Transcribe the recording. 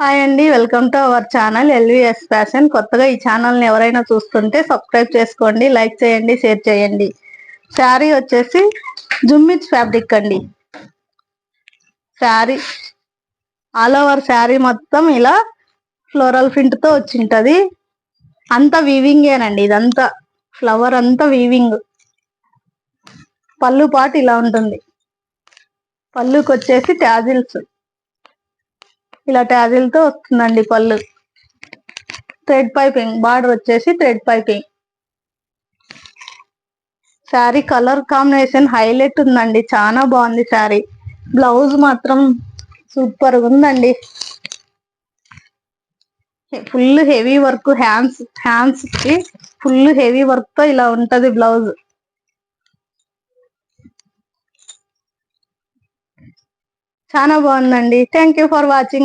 Hi అండి, welcome to our channel LVS fashion. కొత్తగా ఈ ఛానల్ని ఎవరైనా చూస్తుంటే సబ్స్క్రైబ్ చేసుకోండి, లైక్ చేయండి, షేర్ చేయండి. శారీ వచ్చేసి జుమ్మిచ్ ఫ్యాబ్రిక్ అండి. శారీ ఆల్ ఓవర్ శారీ మొత్తం ఇలా ఫ్లోరల్ ప్రింట్ తో వచ్చింటది. అంతా వీవింగేనండి, ఇదంతా ఫ్లవర్ అంతా వీవింగ్. పళ్ళు పాటు ఇలా ఉంటుంది. పళ్ళుకి వచ్చేసి ట్యాజిల్స్, ఇలా ట్యాజిల్ తో వస్తుందండి పళ్ళు. థ్రెడ్ పైపింగ్, బార్డర్ వచ్చేసి thread piping. Sari colour combination highlight ఉందండి, చాలా బాగుంది శారీ. బ్లౌజ్ మాత్రం సూపర్ ఉందండి. ఫుల్ హెవీ వర్క్, హ్యాండ్స్ కి ఫుల్ హెవీ వర్క్ తో ఇలా ఉంటది బ్లౌజ్. చాలా బాగుందండి. Thank you for watching.